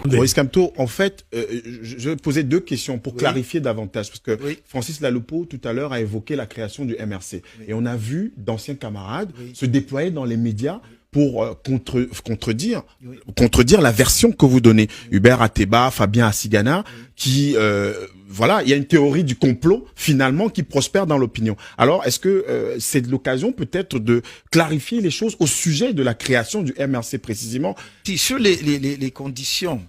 Maurice Kamto, en fait, je vais poser deux questions pour clarifier davantage, parce que Francis Laloupo, tout à l'heure, a évoqué la création du MRC. Et on a vu d'anciens camarades se déployer dans les médias pour contredire la version que vous donnez. Hubert Ateba, Fabien Assigana, qui... voilà, il y a une théorie du complot, finalement, qui prospère dans l'opinion. Alors, est-ce que c'est l'occasion peut-être de clarifier les choses au sujet de la création du MRC précisément? Si, sur les conditions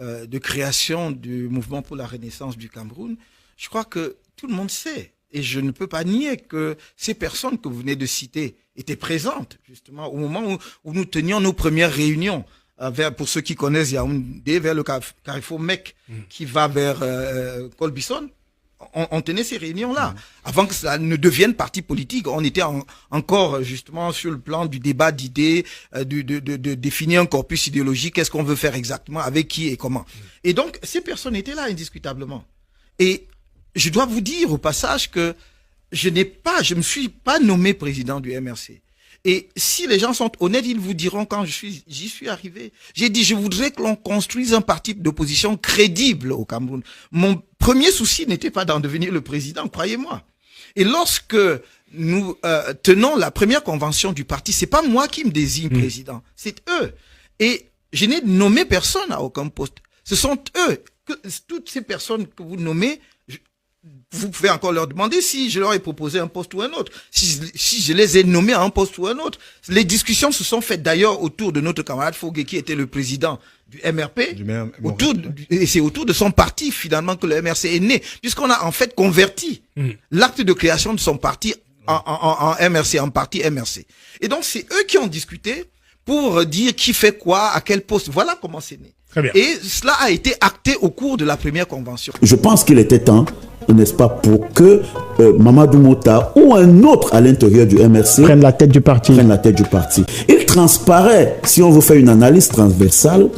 de création du mouvement pour la renaissance du Cameroun, je crois que tout le monde sait. Et je ne peux pas nier que ces personnes que vous venez de citer étaient présentes, justement, au moment où nous tenions nos premières réunions. Pour ceux qui connaissent Yaoundé, vers le carrefour Mec qui va vers Colbison, on tenait ces réunions-là. Avant que ça ne devienne parti politique, on était encore justement sur le plan du débat d'idées, de définir un corpus idéologique, qu'est-ce qu'on veut faire exactement, avec qui et comment. Et donc, ces personnes étaient là indiscutablement. Et je dois vous dire au passage que je me suis pas nommé président du MRC. Et si les gens sont honnêtes, ils vous diront quand j'y suis arrivé. J'ai dit, je voudrais que l'on construise un parti d'opposition crédible au Cameroun. Mon premier souci n'était pas d'en devenir le président, croyez-moi. Et lorsque nous tenons la première convention du parti, c'est pas moi qui me désigne président, c'est eux. Et je n'ai nommé personne à aucun poste. Ce sont eux. Toutes ces personnes que vous nommez, vous pouvez encore leur demander si je leur ai proposé un poste ou un autre, si je les ai nommés à un poste ou un autre. Les discussions se sont faites d'ailleurs autour de notre camarade Fogué, qui était le président du MRP, et c'est autour de son parti finalement que le MRC est né, puisqu'on a en fait converti l'acte de création de son parti en MRC, en parti MRC. Et donc c'est eux qui ont discuté pour dire qui fait quoi, à quel poste. Voilà comment c'est né. Très bien. Et cela a été acté au cours de la première convention. Je pense qu'il était temps, n'est-ce pas, pour que Mamadou Mota ou un autre à l'intérieur du MRC prenne la tête du parti. Il transparaît, si on veut faire une analyse transversale,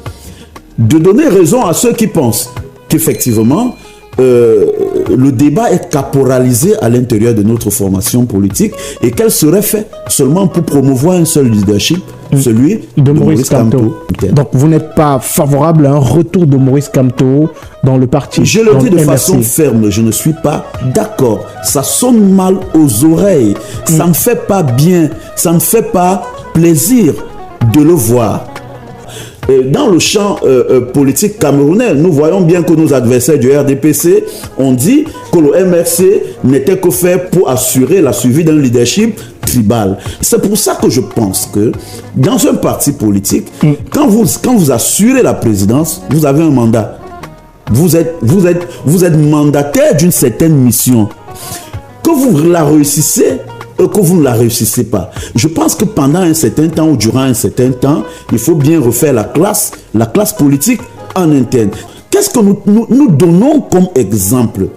de donner raison à ceux qui pensent qu'effectivement, le débat est caporalisé à l'intérieur de notre formation politique et qu'elle serait faite seulement pour promouvoir un seul leadership, celui de Maurice Kamto. Donc vous n'êtes pas favorable à un retour de Maurice Kamto dans le parti? Je le dis de façon ferme, je ne suis pas d'accord. Ça sonne mal aux oreilles, ça ne fait pas bien, ça ne fait pas plaisir de le voir. Dans le champ politique camerounais, nous voyons bien que nos adversaires du RDPC ont dit que le MRC n'était que fait pour assurer la suivi d'un leadership tribal. C'est pour ça que je pense que dans un parti politique, quand vous assurez la présidence, vous avez un mandat. Vous êtes mandataire d'une certaine mission. Que vous la réussissez, que vous ne la réussissez pas. Je pense que pendant un certain temps ou durant un certain temps, il faut bien refaire la classe politique en interne. Qu'est-ce que nous donnons comme exemple?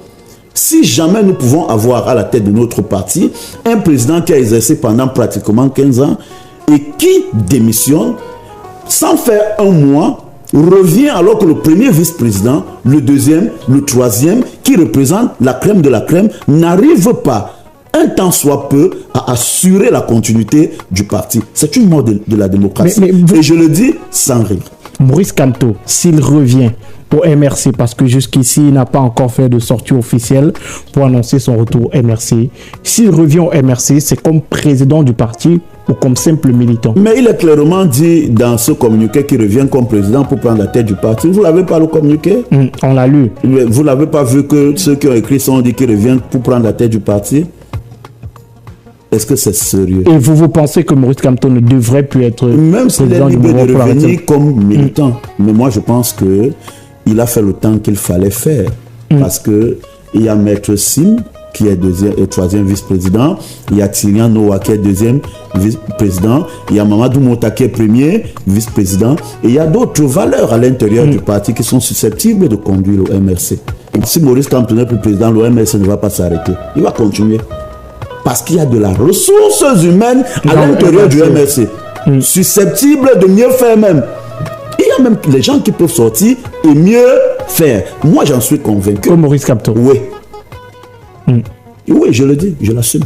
Si jamais nous pouvons avoir à la tête de notre parti un président qui a exercé pendant pratiquement 15 ans et qui démissionne sans faire un mois, revient alors que le premier vice-président, le deuxième, le troisième, qui représente la crème de la crème, n'arrive pas un temps soit peu à assurer la continuité du parti. C'est une mort de la démocratie. Et je le dis sans rire. Maurice Kamto, s'il revient au MRC, parce que jusqu'ici, il n'a pas encore fait de sortie officielle pour annoncer son retour au MRC. S'il revient au MRC, c'est comme président du parti ou comme simple militant? Mais il est clairement dit dans ce communiqué qu'il revient comme président pour prendre la tête du parti. Vous l'avez pas le communiqué? On l'a lu. Vous l'avez pas vu que ceux qui ont écrit ça ont dit qu'il revient pour prendre la tête du parti? Est-ce que c'est sérieux? Et vous pensez que Maurice Kamto ne devrait plus être même s'il est libre de revenir comme militant? Mais moi, je pense que il a fait le temps qu'il fallait faire. Parce que il y a Maître Sim, qui est deuxième et troisième vice-président. Il y a Tyrian Noah, qui est deuxième vice-président. Il y a Mamadou Mota, qui est premier vice-président. Et il y a d'autres valeurs à l'intérieur du parti qui sont susceptibles de conduire le MRC. Si Maurice Kamto n'est plus président, le MRC ne va pas s'arrêter. Il va continuer. Parce qu'il y a de la ressources humaines à l'intérieur du MRC, susceptibles de mieux faire même. Il y a même les gens qui peuvent sortir et mieux faire. Moi, j'en suis convaincu. Comme Maurice Kamto. Oui. Oui, je le dis, je l'assume.